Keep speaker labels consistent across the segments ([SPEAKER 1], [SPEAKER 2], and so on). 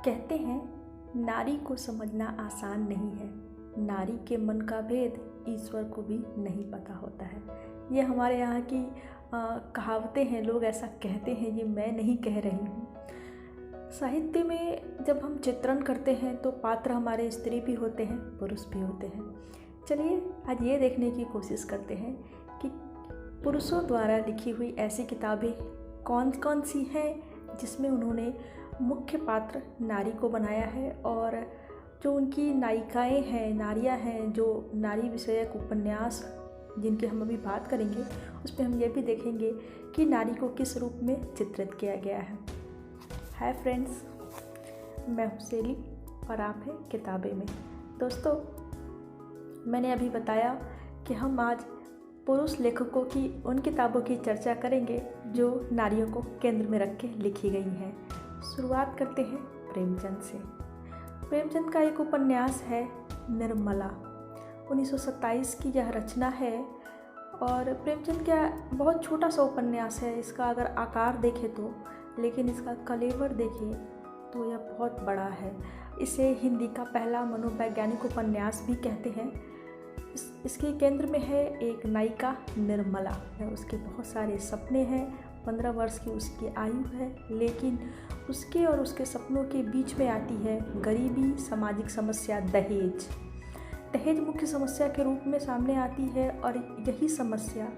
[SPEAKER 1] कहते हैं नारी को समझना आसान नहीं है, नारी के मन का भेद ईश्वर को भी नहीं पता होता है। ये हमारे यहाँ की कहावतें हैं, लोग ऐसा कहते हैं, ये मैं नहीं कह रही हूँ। साहित्य में जब हम चित्रण करते हैं तो पात्र हमारे स्त्री भी होते हैं, पुरुष भी होते हैं। चलिए आज ये देखने की कोशिश करते हैं कि पुरुषों द्वारा लिखी हुई ऐसी किताबें कौन कौन सी हैं जिसमें उन्होंने मुख्य पात्र नारी को बनाया है, और जो उनकी नायिकाएं हैं, नारियां हैं, जो नारी विषयक उपन्यास जिनकी हम अभी बात करेंगे, उस पर हम ये भी देखेंगे कि नारी को किस रूप में चित्रित किया गया है। हाय फ्रेंड्स, मैं हूँ सेली और आप हैं किताबें में। दोस्तों, मैंने अभी बताया कि हम आज पुरुष लेखकों की उन किताबों की चर्चा करेंगे जो नारियों को केंद्र में रख के लिखी गई हैं। शुरुआत करते हैं प्रेमचंद से। प्रेमचंद का एक उपन्यास है निर्मला। 1927 की यह रचना है और प्रेमचंद का बहुत छोटा सा उपन्यास है। इसका अगर आकार देखें तो, लेकिन इसका कलेवर देखें तो यह बहुत बड़ा है। इसे हिंदी का पहला मनोवैज्ञानिक उपन्यास भी कहते हैं। इसके केंद्र में है एक नायिका निर्मला। उसके बहुत सारे सपने हैं, 15 वर्ष की उसकी आयु है, लेकिन उसके और उसके सपनों के बीच में आती है गरीबी, सामाजिक समस्या, दहेज। दहेज मुख्य समस्या के रूप में सामने आती है और यही समस्या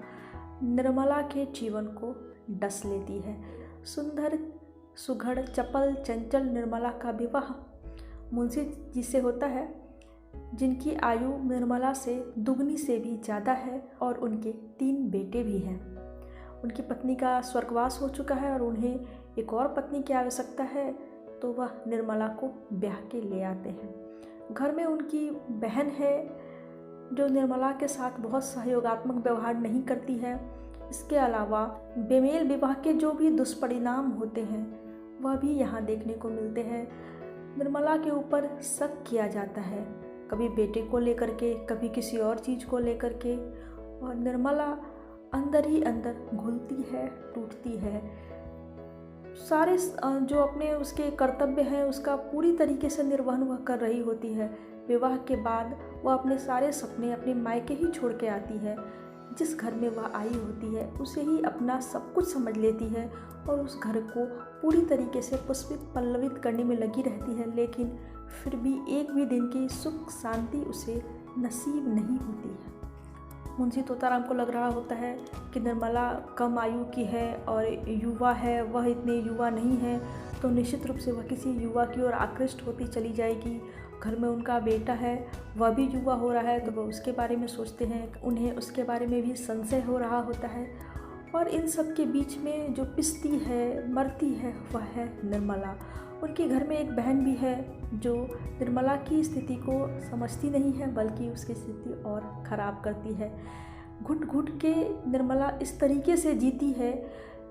[SPEAKER 1] निर्मला के जीवन को डस लेती है। सुंदर, सुघड़, चपल, चंचल निर्मला का विवाह मुंशी जी से होता है, जिनकी आयु निर्मला से दुगनी से भी ज़्यादा है और उनके 3 बेटे भी हैं। उनकी पत्नी का स्वर्गवास हो चुका है और उन्हें एक और पत्नी की आवश्यकता है, तो वह निर्मला को ब्याह के ले आते हैं। घर में उनकी बहन है जो निर्मला के साथ बहुत सहयोगात्मक व्यवहार नहीं करती है। इसके अलावा बेमेल विवाह के जो भी दुष्परिणाम होते हैं वह भी यहाँ देखने को मिलते हैं। निर्मला के ऊपर शक किया जाता है, कभी बेटे को लेकर के, कभी किसी और चीज़ को लेकर के, और निर्मला अंदर ही अंदर घुलती है, टूटती है। सारे जो अपने उसके कर्तव्य हैं उसका पूरी तरीके से निर्वहन वह कर रही होती है। विवाह के बाद वह अपने सारे सपने अपने मायके ही छोड़ के आती है। जिस घर में वह आई होती है उसे ही अपना सब कुछ समझ लेती है और उस घर को पूरी तरीके से पुष्पित पल्लवित करने में लगी रहती है, लेकिन फिर भी एक भी दिन की सुख शांति उसे नसीब नहीं होती है। मुंशी तोताराम को लग रहा होता है कि निर्मला कम आयु की है और युवा है, वह इतने युवा नहीं है, तो निश्चित रूप से वह किसी युवा की ओर आकृष्ट होती चली जाएगी। घर में उनका बेटा है, वह भी युवा हो रहा है, तो वह उसके बारे में सोचते हैं, उन्हें उसके बारे में भी संशय हो रहा होता है। और इन सब के बीच में जो पिसती है, मरती है, वह है निर्मला। उनके घर में एक बहन भी है जो निर्मला की स्थिति को समझती नहीं है, बल्कि उसकी स्थिति और ख़राब करती है। घुट घुट के निर्मला इस तरीके से जीती है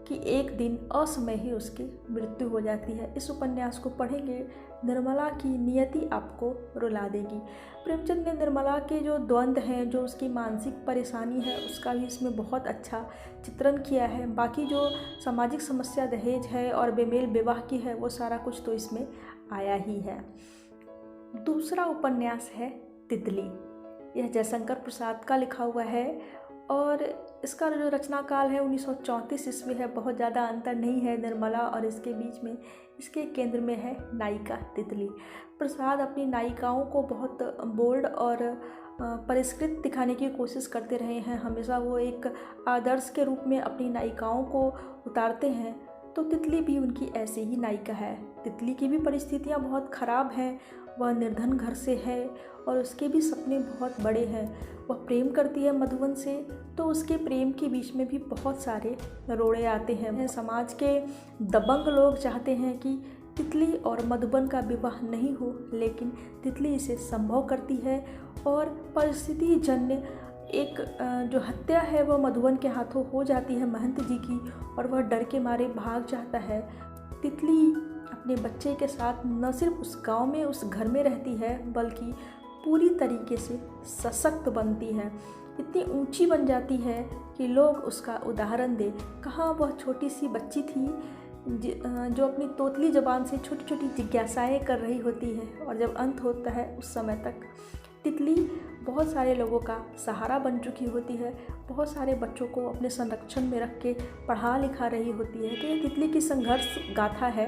[SPEAKER 1] कि एक दिन असमय ही उसकी मृत्यु हो जाती है। इस उपन्यास को पढ़ेंगे, निर्मला की नियति आपको रुला देगी। प्रेमचंद ने निर्मला के जो द्वंद्व हैं, जो उसकी मानसिक परेशानी है, उसका भी इसमें बहुत अच्छा चित्रण किया है। बाकी जो सामाजिक समस्या दहेज है और बेमेल विवाह की है, वो सारा कुछ तो इसमें आया ही है। दूसरा उपन्यास है तितली। यह जयशंकर प्रसाद का लिखा हुआ है और इसका जो रचना काल है 1934 ईस्वी है। बहुत ज़्यादा अंतर नहीं है निर्मला और इसके बीच में। इसके केंद्र में है नायिका तितली। प्रसाद अपनी नायिकाओं को बहुत बोल्ड और परिष्कृत दिखाने की कोशिश करते रहे हैं। हमेशा वो एक आदर्श के रूप में अपनी नायिकाओं को उतारते हैं, तो तितली भी उनकी ऐसी ही नायिका है। तितली की भी परिस्थितियाँ बहुत ख़राब हैं। वह निर्धन घर से है और उसके भी सपने बहुत बड़े हैं। वह प्रेम करती है मधुबन से, तो उसके प्रेम के बीच में भी बहुत सारे रोड़े आते हैं। समाज के दबंग लोग चाहते हैं कि तितली और मधुबन का विवाह नहीं हो, लेकिन तितली इसे संभव करती है और परिस्थिति जन्य एक जो हत्या है वह मधुबन के हाथों हो जाती है महंत जी की, और वह डर के मारे भाग जाता है। तितली अपने बच्चे के साथ न सिर्फ उस गांव में, उस घर में रहती है, बल्कि पूरी तरीके से सशक्त बनती है। इतनी ऊंची बन जाती है कि लोग उसका उदाहरण दें। कहाँ वह छोटी सी बच्ची थी जो अपनी तोतली ज़बान से छोटी छोटी जिज्ञासाएँ कर रही होती है, और जब अंत होता है उस समय तक तितली बहुत सारे लोगों का सहारा बन चुकी होती है, बहुत सारे बच्चों को अपने संरक्षण में रख के पढ़ा लिखा रही होती है। तो ये तितली की संघर्ष गाथा है,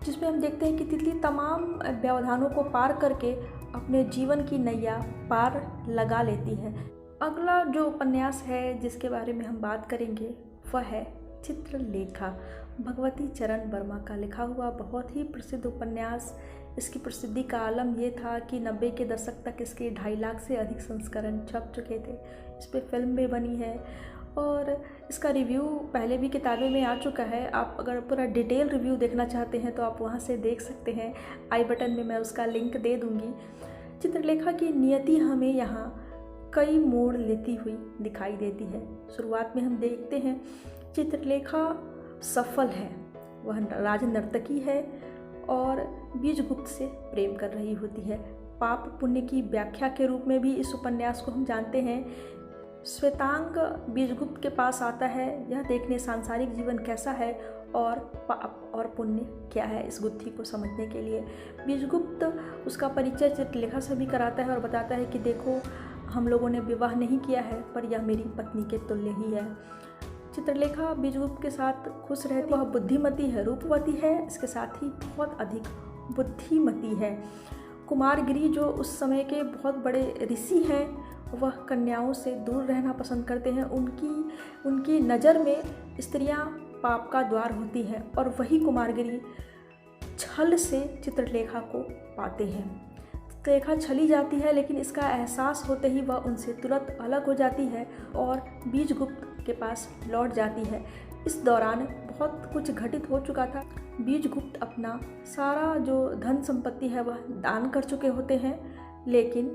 [SPEAKER 1] जिसमें हम देखते हैं कि तितली तमाम व्यवधानों को पार करके अपने जीवन की नैया पार लगा लेती है। अगला जो उपन्यास है जिसके बारे में हम बात करेंगे वह है चित्रलेखा, भगवती चरण वर्मा का लिखा हुआ बहुत ही प्रसिद्ध उपन्यास। इसकी प्रसिद्धि का आलम ये था कि 90 के दशक तक इसके 2.5 लाख से अधिक संस्करण छप चुके थे। इस पर फिल्म भी बनी है और इसका रिव्यू पहले भी किताबें में आ चुका है। आप अगर पूरा डिटेल रिव्यू देखना चाहते हैं तो आप वहां से देख सकते हैं, आई बटन में मैं उसका लिंक दे दूँगी। चित्रलेखा की नियति हमें यहाँ कई मोड़ लेती हुई दिखाई देती है। शुरुआत में हम देखते हैं चित्रलेखा सफल है, वह राज नर्तकी है और बीजगुप्त से प्रेम कर रही होती है। पाप पुण्य की व्याख्या के रूप में भी इस उपन्यास को हम जानते हैं। श्वेतांग बीजगुप्त के पास आता है यह देखने सांसारिक जीवन कैसा है और पाप और पुण्य क्या है, इस गुत्थी को समझने के लिए। बीजगुप्त उसका परिचय चित्रलेखा से भी कराता है और बताता है कि देखो, हम लोगों ने विवाह नहीं किया है पर यह मेरी पत्नी के तुल्य ही है। चित्रलेखा बीजगुप्त के साथ खुश रहती है। वह बुद्धिमती है, रूपवती है, इसके साथ ही बहुत अधिक बुद्धिमती है। कुमारगिरी जो उस समय के बहुत बड़े ऋषि हैं, वह कन्याओं से दूर रहना पसंद करते हैं। उनकी नज़र में स्त्रियां पाप का द्वार होती हैं और वही कुमारगिरी छल से चित्रलेखा को पाते हैं। चित्रलेखा छली जाती है, लेकिन इसका एहसास होते ही वह उनसे तुरंत अलग हो जाती है और बीजगुप्त के पास लौट जाती है। इस दौरान बहुत कुछ घटित हो चुका था। बीजगुप्त अपना सारा जो धन संपत्ति है वह दान कर चुके होते हैं, लेकिन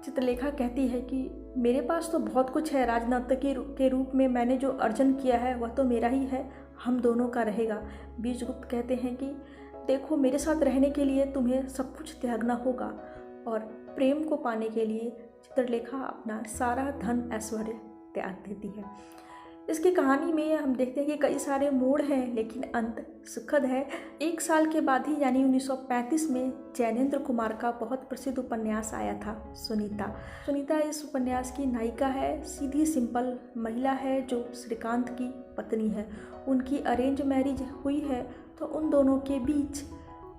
[SPEAKER 1] चित्रलेखा कहती है कि मेरे पास तो बहुत कुछ है, राजनर्तकी के रूप में मैंने जो अर्जन किया है वह तो मेरा ही है, हम दोनों का रहेगा। बीजगुप्त कहते हैं कि देखो, मेरे साथ रहने के लिए तुम्हें सब कुछ त्यागना होगा, और प्रेम को पाने के लिए चित्रलेखा अपना सारा धन ऐश्वर्य त्याग देती है। इसकी कहानी में हम देखते हैं कि कई सारे मोड़ हैं, लेकिन अंत सुखद है। 1 साल के बाद ही यानी 1935 में जैनेन्द्र कुमार का बहुत प्रसिद्ध उपन्यास आया था, सुनीता। सुनीता इस उपन्यास की नायिका है, सीधी सिंपल महिला है जो श्रीकांत की पत्नी है। उनकी अरेंज मैरिज हुई है, तो उन दोनों के बीच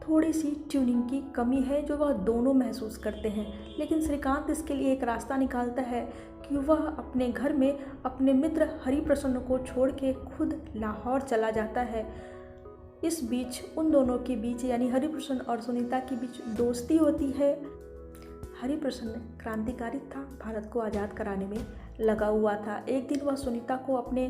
[SPEAKER 1] थोड़ी सी ट्यूनिंग की कमी है जो वह दोनों महसूस करते हैं, लेकिन श्रीकांत इसके लिए एक रास्ता निकालता है कि वह अपने घर में अपने मित्र हरिप्रसन्न को छोड़ के खुद लाहौर चला जाता है। इस बीच उन दोनों के बीच यानी हरिप्रसन्न और सुनीता के बीच दोस्ती होती है। हरिप्रसन्न क्रांतिकारी था, भारत को आज़ाद कराने में लगा हुआ था। एक दिन वह सुनीता को अपने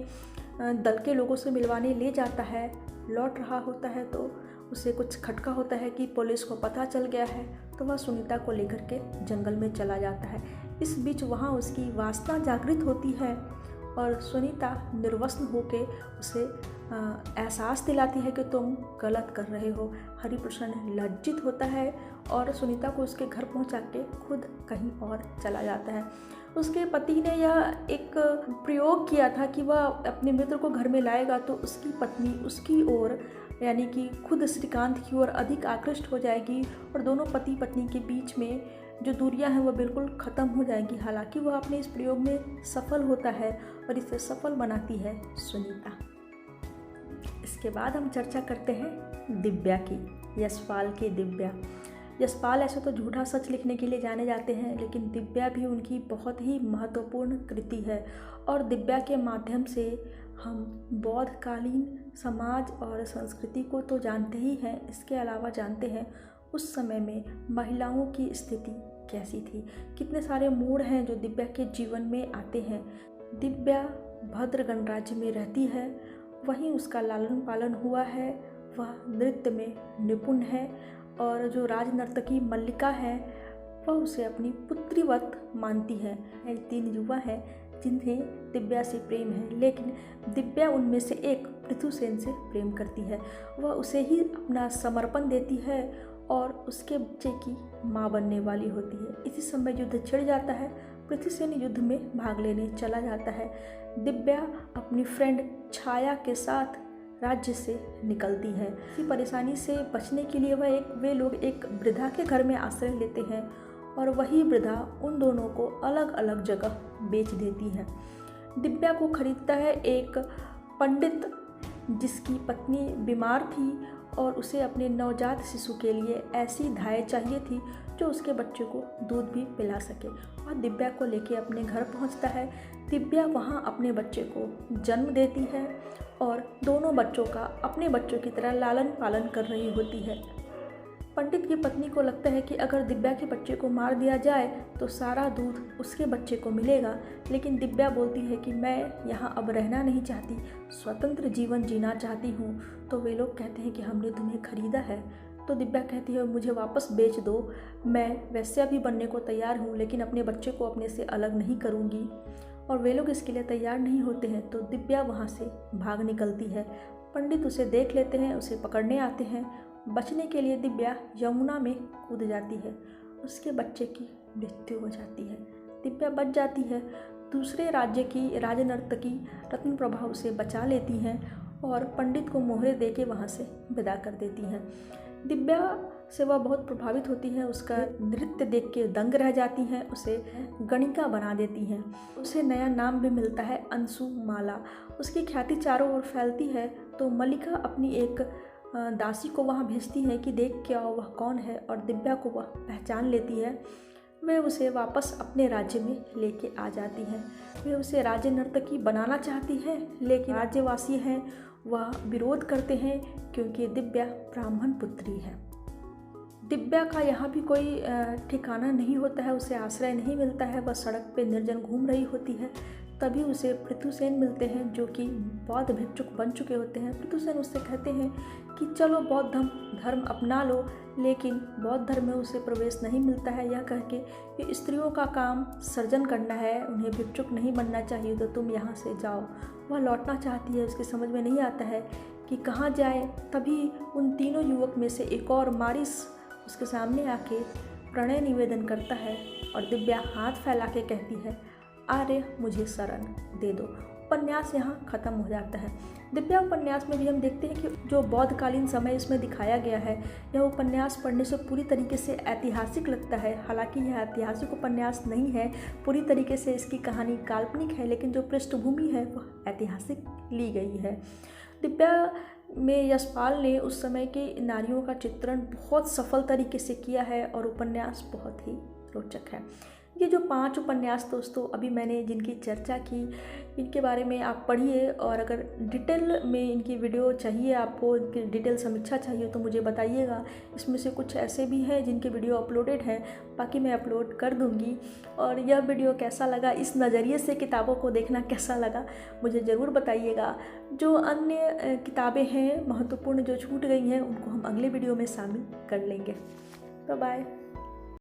[SPEAKER 1] दल के लोगों से मिलवाने ले जाता है। लौट रहा होता है तो उसे कुछ खटका होता है कि पुलिस को पता चल गया है, तो वह सुनीता को लेकर के जंगल में चला जाता है। इस बीच वहाँ उसकी वासना जागृत होती है और सुनीता निर्वस्त्र होकर उसे एहसास दिलाती है कि तुम गलत कर रहे हो। हरिप्रसन्न लज्जित होता है और सुनीता को उसके घर पहुंचा के खुद कहीं और चला जाता है। उसके पति ने यह एक प्रयोग किया था कि वह अपने मित्र को घर में लाएगा तो उसकी पत्नी उसकी ओर यानी कि खुद श्रीकांत की ओर अधिक आकृष्ट हो जाएगी और दोनों पति पत्नी के बीच में जो दूरियां हैं वह बिल्कुल ख़त्म हो जाएंगी। हालांकि वह अपने इस प्रयोग में सफल होता है और इसे सफल बनाती है सुनीता। इसके बाद हम चर्चा करते हैं दिव्या की, यशपाल की दिव्या। यशपाल ऐसे तो झूठा सच लिखने के लिए जाने जाते हैं, लेकिन दिव्या भी उनकी बहुत ही महत्वपूर्ण कृति है और दिव्या के माध्यम से हम बौद्धकालीन समाज और संस्कृति को तो जानते ही हैं, इसके अलावा जानते हैं उस समय में महिलाओं की स्थिति कैसी थी। कितने सारे मोड़ हैं जो दिव्या के जीवन में आते हैं। दिव्या भद्र गणराज्य में रहती है, वहीं उसका लालन पालन हुआ है, वह नृत्य में निपुण है और जो राज नर्तकी मल्लिका है वह उसे अपनी पुत्रीवत मानती है। 3 युवा हैं जिन्हें दिव्या से प्रेम है, लेकिन दिव्या उनमें से एक पृथुसेन से प्रेम करती है। वह उसे ही अपना समर्पण देती है और उसके बच्चे की माँ बनने वाली होती है। इसी समय युद्ध छिड़ जाता है, पृथुसेन युद्ध में भाग लेने चला जाता है। दिव्या अपनी फ्रेंड छाया के साथ राज्य से निकलती है। इसी परेशानी से बचने के लिए वे लोग एक वृद्धा के घर में आश्रय लेते हैं और वही वृद्धा उन दोनों को अलग अलग जगह बेच देती है। दिव्या को खरीदता है एक पंडित, जिसकी पत्नी बीमार थी और उसे अपने नवजात शिशु के लिए ऐसी धाय चाहिए थी जो उसके बच्चे को दूध भी पिला सके, और दिव्या को लेके अपने घर पहुंचता है। दिव्या वहां अपने बच्चे को जन्म देती है और दोनों बच्चों का अपने बच्चों की तरह लालन पालन कर रही होती है। पंडित की पत्नी को लगता है कि अगर दिव्या के बच्चे को मार दिया जाए तो सारा दूध उसके बच्चे को मिलेगा, लेकिन दिव्या बोलती है कि मैं यहाँ अब रहना नहीं चाहती, स्वतंत्र जीवन जीना चाहती हूँ। तो वे लोग कहते हैं कि हमने तुम्हें खरीदा है। तो दिव्या कहती है मुझे वापस बेच दो, मैं वैश्या भी बनने को तैयार हूँ, लेकिन अपने बच्चे को अपने से अलग नहीं करूँगी। और वे लोग इसके लिए तैयार नहीं होते हैं, तो दिव्या वहाँ से भाग निकलती है। पंडित उसे देख लेते हैं, उसे पकड़ने आते हैं। बचने के लिए दिव्या यमुना में कूद जाती है, उसके बच्चे की मृत्यु हो जाती है। दिव्या बच जाती है। दूसरे राज्य की राजनर्तकी रत्नप्रभा उसे बचा लेती हैं और पंडित को मोहरे देके वहाँ से विदा कर देती हैं। दिव्या से वह बहुत प्रभावित होती है, उसका नृत्य देख के दंग रह जाती हैं, उसे गणिका बना देती हैं। उसे नया नाम भी मिलता है, अंशुमाला। उसकी ख्याति चारों ओर फैलती है, तो मल्लिका अपनी एक दासी को वहाँ भेजती है कि देख के आओ वह कौन है, और दिव्या को वह पहचान लेती है। वे उसे वापस अपने राज्य में लेके आ जाती हैं। वे उसे राज्य नर्तकी बनाना चाहती हैं, लेकिन राज्यवासी हैं वह विरोध करते हैं क्योंकि दिव्या ब्राह्मण पुत्री है। दिव्या का यहाँ भी कोई ठिकाना नहीं होता है, उसे आश्रय नहीं मिलता है। वह सड़क पे निर्जन घूम रही होती है। तभी उसे पृथुसेन मिलते हैं, जो कि बौद्ध भिक्षुक बन चुके होते हैं। पृथुसेन उससे कहते हैं कि चलो बौद्ध धर्म अपना लो, लेकिन बौद्ध धर्म में उसे प्रवेश नहीं मिलता है। यह कह के कि स्त्रियों का काम सर्जन करना है, उन्हें भिक्षुक नहीं बनना चाहिए, तो तुम यहाँ से जाओ। वह लौटना चाहती है, उसके समझ में नहीं आता है कि कहाँ जाए। तभी उन तीनों युवक में से एक और मारिस उसके सामने आके प्रणय निवेदन करता है और दिव्या हाथ फैला के कहती है, आर्य मुझे शरण दे दो। उपन्यास यहाँ खत्म हो जाता है। दिव्या उपन्यास में भी हम देखते हैं कि जो बौद्धकालीन समय इसमें दिखाया गया है, यह उपन्यास पढ़ने से पूरी तरीके से ऐतिहासिक लगता है। हालांकि यह ऐतिहासिक उपन्यास नहीं है, पूरी तरीके से इसकी कहानी काल्पनिक है, लेकिन जो पृष्ठभूमि है वह ऐतिहासिक ली गई है। दिव्या में यशपाल ने उस समय की नारियों का चित्रण बहुत सफल तरीके से किया है और उपन्यास बहुत ही रोचक है। ये जो 5 उपन्यास दोस्तों अभी मैंने जिनकी चर्चा की, इनके बारे में आप पढ़िए, और अगर डिटेल में इनकी वीडियो चाहिए, आपको इनकी डिटेल समीक्षा चाहिए तो मुझे बताइएगा। इसमें से कुछ ऐसे भी हैं जिनके वीडियो अपलोडेड हैं, बाकी मैं अपलोड कर दूंगी। और यह वीडियो कैसा लगा, इस नज़रिए से किताबों को देखना कैसा लगा, मुझे ज़रूर बताइएगा। जो अन्य किताबें हैं महत्वपूर्ण जो छूट गई हैं, उनको हम अगले वीडियो में शामिल कर लेंगे। Bye bye.